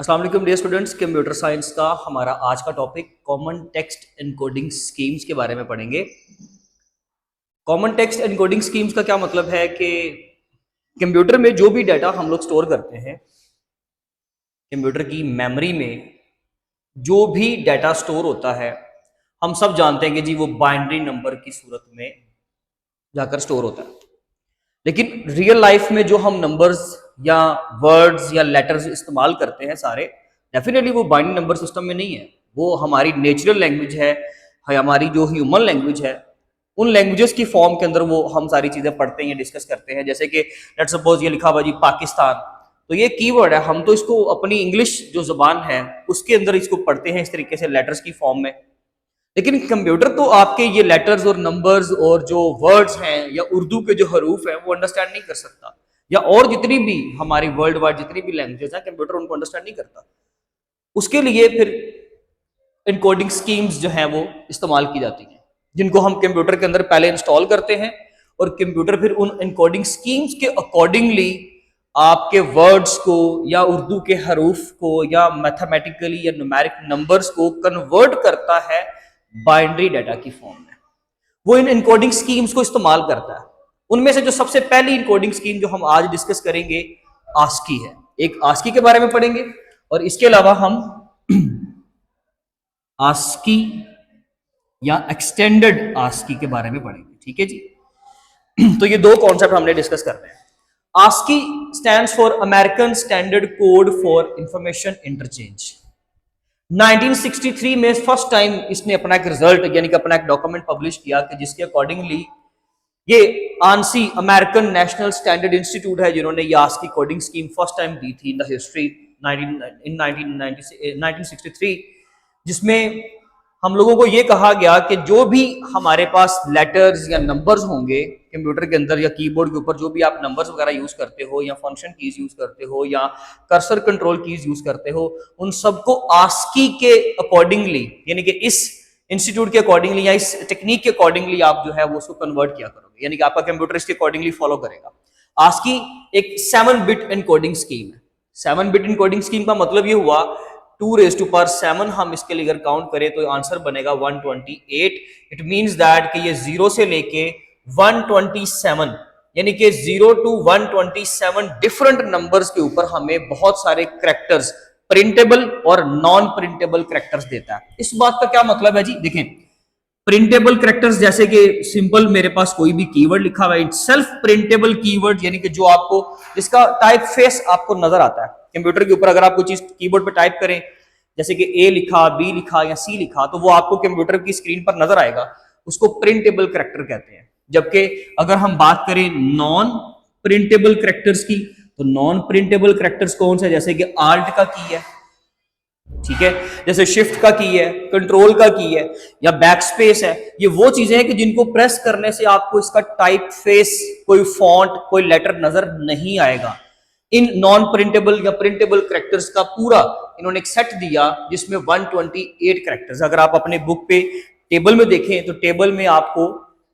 अस्सलाम वालेकुम dear students, computer science का हमारा आज का topic common text encoding schemes के बारे में पढ़ेंगे। कॉमन टेक्स्ट एनकोडिंग स्कीम्स का क्या मतलब है कि कंप्यूटर में जो भी डाटा हम लोग स्टोर करते हैं, कंप्यूटर की मेमोरी में जो भी डाटा स्टोर होता है, हम सब जानते हैं कि जी वो बाइनरी नंबर की सूरत में जाकर स्टोर होता है। लेकिन रियल लाइफ में जो हम नंबर्स या वर्ड्स या लेटर्स इस्तेमाल करते हैं सारे, डेफिनेटली वो बाइनरी नंबर सिस्टम में नहीं है। वो हमारी नेचुरल लैंग्वेज है, हमारी जो ह्यूमन लैंग्वेज है, उन लैंग्वेजेस की फॉर्म के अंदर वो हम सारी चीज़ें पढ़ते हैं, डिस्कस करते हैं। जैसे कि लेट्स सपोज ये लिखा हुआ जी पाकिस्तान, तो ये कीवर्ड है, हम तो इसको अपनी इंग्लिश जो ज़बान है उसके अंदर इसको पढ़ते हैं इस तरीके से लेटर्स की फॉर्म में। लेकिन कंप्यूटर तो आपके ये लेटर्स और नंबर्स और जो वर्ड्स हैं या उर्दू के जो हरूफ हैं वो अंडरस्टैंड नहीं कर सकता, या और जितनी भी हमारी वर्ल्ड वाइड जितनी भी लैंग्वेजेस हैं कंप्यूटर उनको अंडरस्टैंड नहीं करता। उसके लिए फिर इनकोडिंग स्कीम्स जो हैं वो इस्तेमाल की जाती हैं, जिनको हम कंप्यूटर के अंदर पहले इंस्टॉल करते हैं और कंप्यूटर फिर उन इनकोडिंग स्कीम्स के अकॉर्डिंगली आपके वर्ड्स को या उर्दू के हरूफ को या मैथमेटिकली या न्यूमेरिक नंबर्स को कन्वर्ट करता है बाइनरी डाटा की फॉर्म में। वो इन इनकोडिंग स्कीम्स को इस्तेमाल करता है। उनमें से जो सबसे पहली इनकोडिंग स्कीम जो हम आज डिस्कस करेंगे आस्की है। एक आस्की के बारे में पढ़ेंगे और इसके अलावा हम आस्की या एक्सटेंडेड आस्की के बारे में पढ़ेंगे। ठीक है जी। तो ये दो कॉन्सेप्ट हमने डिस्कस करने हैं। ASCII stands for American Standard Code for Information Interchange. 1963 में फर्स्ट टाइम इसने अपना एक रिजल्ट यानी कि अपना एक डॉक्यूमेंट पब्लिश किया कि जिसके अकॉर्डिंगली ये ANSI American National Standard Institute है जिन्होंने ये ASCII coding scheme first time दी थी इन द हिस्ट्री इन 1963, जिसमें हम लोगों को ये कहा गया कि जो भी हमारे पास लेटर्स या नंबर्स होंगे कंप्यूटर के अंदर या कीबोर्ड के ऊपर, जो भी आप नंबर्स वगैरह यूज करते हो या फंक्शन कीज यूज करते हो या कर्सर कंट्रोल कीज यूज करते हो, उन सबको आस्की के अकॉर्डिंगली यानी कि इस इंस्टीट्यूट के अकॉर्डिंगली या इस टेक्निक के अकॉर्डिंगली आप जो है वो उसको कन्वर्ट किया करोगे, यानी कि आपका कंप्यूटर इसके अकॉर्डिंगली फॉलो करेगा। आस्की एक 7 बिट एनकोडिंग स्कीम है। 7 बिट एनकोडिंग स्कीम का मतलब ये हुआ 2⁻7 हम इसके लिए अगर काउंट करें तो आंसर बनेगा 128। इट मींस दैट कि ये 0 से लेके 127 यानी कि 0 to 127 डिफरेंट नंबर्स के ऊपर हमें बहुत सारे कैरेक्टर्स, प्रिंटेबल और नॉन प्रिंटेबल कैरेक्टर्स देता है। इस बात का क्या मतलब है जी, देखें, प्रिंटेबल कैरेक्टर्स जैसे कि सिंपल मेरे पास कोई भी कीवर्ड लिखा हुआ है, सेल्फ प्रिंटेबल कीवर्ड यानी कि जो आपको जिसका टाइप फेस आपको नजर आता है कंप्यूटर के ऊपर। अगर आप कोई चीज कीबोर्ड पे टाइप करें जैसे कि ए लिखा, बी लिखा या सी लिखा, तो वो आपको कंप्यूटर की स्क्रीन पर नजर आएगा, उसको प्रिंटेबल कैरेक्टर कहते हैं। जबकि अगर हम बात करें नॉन प्रिंटेबल कैरेक्टर्स की, तो नॉन प्रिंटेबल कैरेक्टर्स कौन से, जैसे कि आल्ट का की है, ठीक है, जैसे शिफ्ट का की है, कंट्रोल का की है या बैक स्पेस है, ये वो चीजें हैं कि जिनको प्रेस करने से आपको इसका टाइप फेस, कोई फॉन्ट, कोई लेटर नजर नहीं आएगा। इन नॉन प्रिंटेबल या प्रिंटेबल कैरेक्टर्स का पूरा इन्होंने एक सेट दिया जिसमें 128 कैरेक्टर्स। अगर आप अपने बुक पे टेबल में देखें तो टेबल में आपको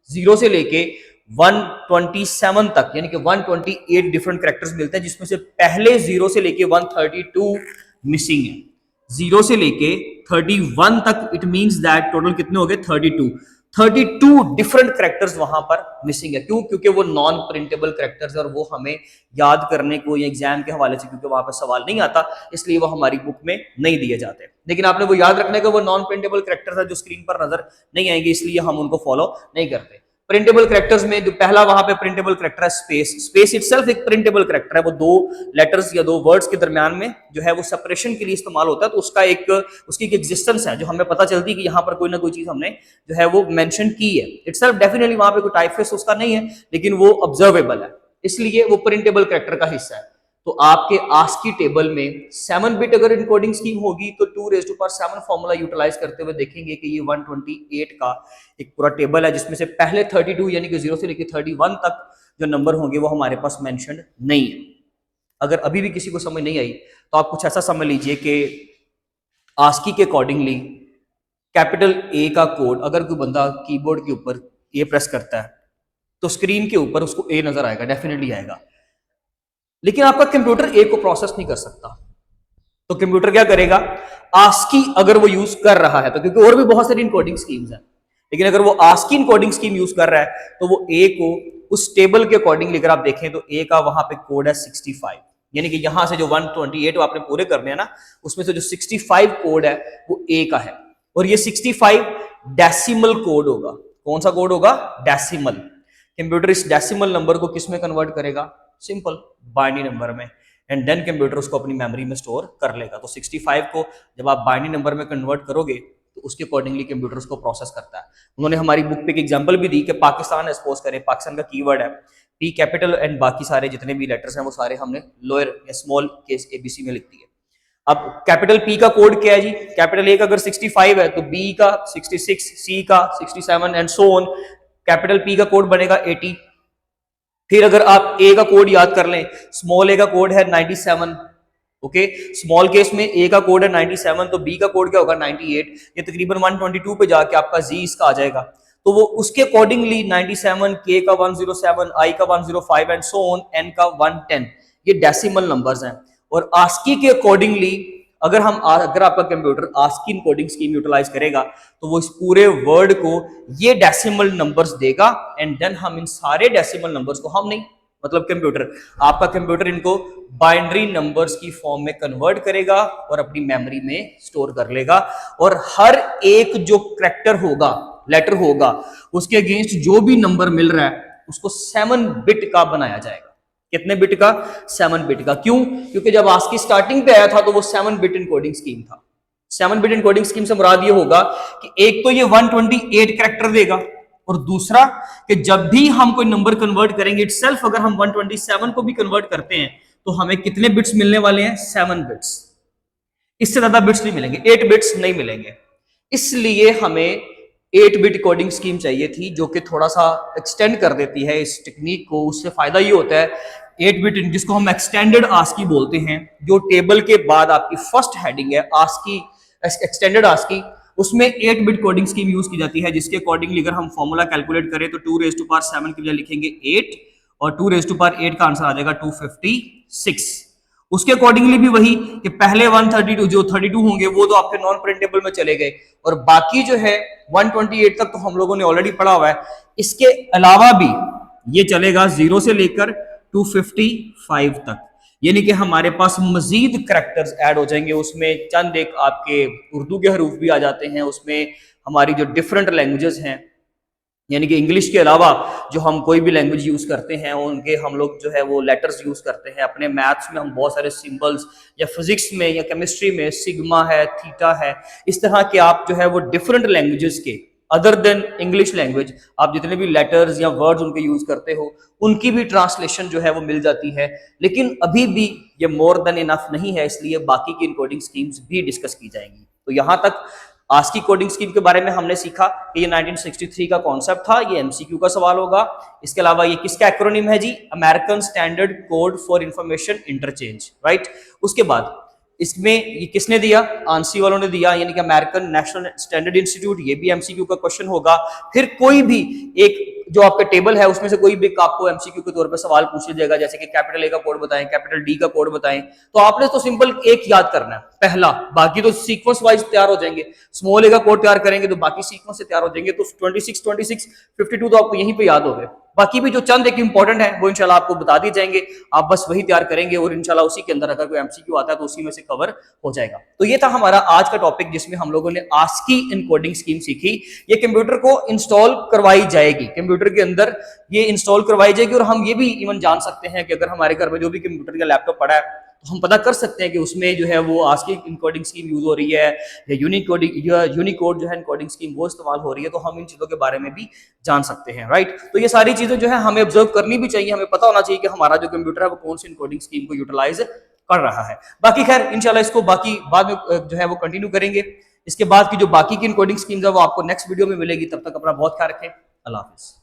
0 से लेके 127 तक यानी कि 128 डिफरेंट कैरेक्टर्स मिलते हैं, जिसमें से पहले 0 से लेके 132 मिसिंग है। 0 से लेके 31 तक, इट मींस दैट टोटल कितने हो गए 32 डिफरेंट कैरेक्टर्स वहां पर मिसिंग है। क्यों? क्योंकि वो नॉन प्रिंटेबल कैरेक्टर्स है और वो हमें याद करने को या एग्जाम के हवाले से क्योंकि वहां पर सवाल नहीं आता, इसलिए वो हमारी बुक में नहीं दिए जाते। लेकिन आपने वो याद रखने का वो नॉन प्रिंटेबल कैरेक्टर्स है जो स्क्रीन पर नजर नहीं आएंगे, इसलिए हम उनको फॉलो नहीं करते। प्रिंटेबल कैरेक्टर्स में जो पहला वहां पे प्रिंटेबल कैरेक्टर है स्पेस। स्पेस इटसेल्फ एक प्रिंटेबल कैरेक्टर है, वो दो लेटर्स या दो वर्ड्स के दरमियान में जो है वो सेपरेशन के लिए इस्तेमाल होता है, तो उसका एक उसकी एक एग्जिस्टेंस है जो हमें पता चलती है कि यहाँ पर कोई ना कोई चीज हमने जो है वो मेंशन की है। इटसेल्फ डेफिनेटली वहां पे कोई टाइपफेस उसका नहीं है, लेकिन वो ऑब्जर्वेबल है, इसलिए वो प्रिंटेबल कैरेक्टर का हिस्सा है। तो आपके आस्की टेबल में 7 बिट अगर इनकोडिंग स्कीम होगी तो 2⁻7 फॉर्मूला यूटिलाइज करते हुए देखेंगे कि ये 128 का एक पूरा टेबल है, जिसमें से पहले 32 यानी कि 0 से लेकर 31 तक जो नंबर होंगे वो हमारे पास मेंशन नहीं है। अगर अभी भी किसी को समझ नहीं आई तो आप कुछ ऐसा समझ लीजिए कि आस्की के अकॉर्डिंगली कैपिटल ए का कोड अगर कोई बंदा कीबोर्ड के ऊपर ए प्रेस करता है तो स्क्रीन के ऊपर उसको ए नजर आएगा, डेफिनेटली आएगा, लेकिन आपका कंप्यूटर ए को प्रोसेस नहीं कर सकता। तो कंप्यूटर क्या करेगा, आस्की अगर वो यूज कर रहा है तो, क्योंकि और भी बहुत सारी इनकोडिंग स्कीम्स हैं, लेकिन अगर वो आस्की इनकोडिंग स्कीम यूज कर रहा है तो वो ए को उस टेबल के अकॉर्डिंगली अगर आप देखें तो ए का वहां पे कोड है 65, यानी कि यहां से जो 128 आपने पूरे करने हैं ना, उसमें से जो 65 कोड है वो ए का है, और ये 65 डेसिमल कोड होगा। कौन सा कोड होगा, डेसिमल। कंप्यूटर इस डेसिमल नंबर को किस में कन्वर्ट करेगा, सिंपल बाइनरी नंबर में, एंड देन कंप्यूटर उसको अपनी मेमोरी में स्टोर कर लेगा। तो 65 को जब आप बाइनरी नंबर में कन्वर्ट करोगे तो उसके अकॉर्डिंगली कंप्यूटर उसको प्रोसेस करता है। उन्होंने हमारी बुक पे एक एग्जांपल भी दी कि पाकिस्तान सपोज करें, पाकिस्तान का कीवर्ड है पी कैपिटल एंड बाकी सारे जितने भी लेटर्स हैं वो सारे हमने लोअर या स्मॉल केस एबीसी में लिख दिए। अब कैपिटल पी का कोड क्या है जी, कैपिटल ए का अगर 65 है तो बी का 66, सी का 67 and so on. Capital P का कोड बनेगा 80। फिर अगर आप ए का कोड याद कर लें, स्मॉल ए का कोड है 97, ओके, स्मॉल केस में ए का कोड है 97, तो बी का कोड क्या होगा 98। ये तकरीबन 122 पे जाके आपका जी इसका आ जाएगा, तो वो उसके अकॉर्डिंगली 97, के का 107, आई का 105 एंड सो ऑन, एन का 110, ये डेसिमल नंबर्स हैं। और आस्की के अकॉर्डिंगली अगर आपका computer ASCII encoding scheme utilise करेगा तो वो इस पूरे वर्ड को ये डेसिमल नंबर्स देगा, एंड देन हम इन सारे डेसिमल नंबर्स को, हम नहीं मतलब कंप्यूटर, आपका कंप्यूटर इनको बाइनरी नंबर्स की फॉर्म में कन्वर्ट करेगा और अपनी मेमोरी में स्टोर कर लेगा। और हर एक जो कैरेक्टर होगा, लेटर होगा, उसके अगेंस्ट जो भी नंबर मिल रहा है उसको 7 बिट का बनाया जाएगा। कितने बिट का, 7 बिट का। क्यों, क्योंकि जब आस्की स्टार्टिंग पे आया था तो वो 7 बिट इनकोडिंग स्कीम था। 7 बिट इनकोडिंग स्कीम से मुराद ये होगा कि एक तो ये 128 कैरेक्टर देगा, और दूसरा कि जब भी हम कोई नंबर कन्वर्ट करेंगे इटसेल्फ, अगर हम 127 को भी कन्वर्ट करते हैं तो हमें कितने बिट्स मिलने वाले हैं, 7 बिट्स। इससे ज्यादा बिट्स नहीं मिलेंगे, 8 बिट्स नहीं मिलेंगे। इसलिए हमें 8 बिट कोडिंग स्कीम चाहिए थी, जो कि थोड़ा सा एक्सटेंड कर देती है इस टेक्निक को। उससे फायदा ये होता है 8 बिट, जिसको हम एक्सटेंडेड आस्की बोलते हैं, जो टेबल के बाद आपकी फर्स्ट हेडिंग है आस्की, एक्सटेंडेड आस्की, उसमें 8 बिट कोडिंग स्कीम यूज की जाती है, जिसके अकॉर्डिंगली अगर हम फॉर्मूला कैलकुलेट करें तो 2⁻7 की बजाय लिखेंगे 8, और 2⁸ का आंसर आ जाएगा 256। उसके अकॉर्डिंगली भी वही कि पहले 132 जो 32 होंगे वो तो आपके नॉन प्रिंटेबल में चले गए, और बाकी जो है 128 तक तो हम लोगों ने ऑलरेडी पढ़ा हुआ है। इसके अलावा भी ये चलेगा 0 से लेकर 255 तक, यानी कि हमारे पास मजीद करैक्टर्स ऐड हो जाएंगे। उसमें चंद एक आपके उर्दू के हरूफ भी आ जाते हैं, उसमें हमारी जो डिफरेंट लैंग्वेजेस हैं, यानी कि इंग्लिश के अलावा जो हम कोई भी लैंग्वेज यूज करते हैं उनके हम लोग जो है वो लेटर्स यूज करते हैं। अपने मैथ्स में हम बहुत सारे सिंबल्स, या फिजिक्स में या केमिस्ट्री में सिग्मा है, थीटा है, इस तरह के आप जो है वो डिफरेंट लैंग्वेजेस के अदर देन इंग्लिश लैंग्वेज आप जितने भी लेटर्स या वर्ड्स उनके यूज करते हो उनकी भी ट्रांसलेशन जो है वो मिल जाती है। लेकिन अभी भी ये मोर देन इनफ नहीं है, इसलिए बाकी की इनकोडिंग स्कीम्स भी डिस्कस की जाएंगी। तो यहां तक आस्की कोडिंग स्कीम के बारे में हमने सीखा कि ये 1963 का कॉन्सेप्ट था, ये एमसीक्यू का सवाल होगा। इसके अलावा ये किसका एक्रोनिम है जी, American Standard Code for Information Interchange, right. उसके बाद इसमें ये किसने दिया, आंसी वालों ने दिया, यानी कि अमेरिकन नेशनल स्टैंडर्ड इंस्टीट्यूट। ये भी एमसीक्यू का क्वेश्चन होगा। फिर कोई भी एक जो आपका टेबल है उसमें से कोई भी आपको एमसीक्यू के तौर पे सवाल पूछ लिया जाएगा, जैसे कि कैपिटल ए का कोड बताएं, कैपिटल डी का कोड बताएं, तो आपने तो सिंपल एक याद करना है पहला, बाकी तो सीक्वेंस वाइज तैयार हो जाएंगे। स्मॉल ए का कोड तैयार करेंगे तो बाकी सीक्वेंस से तैयार हो जाएंगे। तो 26, 52 तो आपको यहीं पे याद हो गए। बाकी भी जो चंद एक इंपॉर्टेंट है वो इंशाल्लाह आपको बता दिए जाएंगे, आप बस वही तैयार करेंगे और इंशाल्लाह उसी के अंदर अगर कोई एमसीक्यू आता है तो उसी में से कवर हो जाएगा। तो ये था हमारा आज का टॉपिक, जिसमें हम लोगों ने आस्की इनकोडिंग स्कीम सीखी। ये कंप्यूटर को इंस्टॉल करवाई जाएगी, कंप्यूटर के अंदर ये इंस्टॉल करवाई जाएगी। और हम ये भी इवन जान सकते हैं कि अगर हमारे घर में जो भी कंप्यूटर का लैपटॉप पड़ा है तो हम पता कर सकते हैं कि उसमें जो है वो आस्की इनकोडिंग स्कीम यूज हो रही है या यूनिकोड जो है इनकोडिंग स्कीम वो इस्तेमाल हो रही है। तो हम इन चीजों के बारे में भी जान सकते हैं, राइट। तो ये सारी चीजें जो है हमें ऑब्जर्व करनी भी चाहिए, हमें पता होना चाहिए कि हमारा जो कंप्यूटर है वो कौन सी इनकोडिंग स्कीम को यूटिलाइज कर रहा है। बाकी खैर इंशाल्लाह इसको बाकी बाद में जो है वो कंटिन्यू करेंगे। इसके बाद की जो बाकी की इनकोडिंग स्कीम्स है वो आपको नेक्स्ट वीडियो में मिलेगी। तब तक अपना बहुत ख्याल रखें। अल्लाह हाफिज।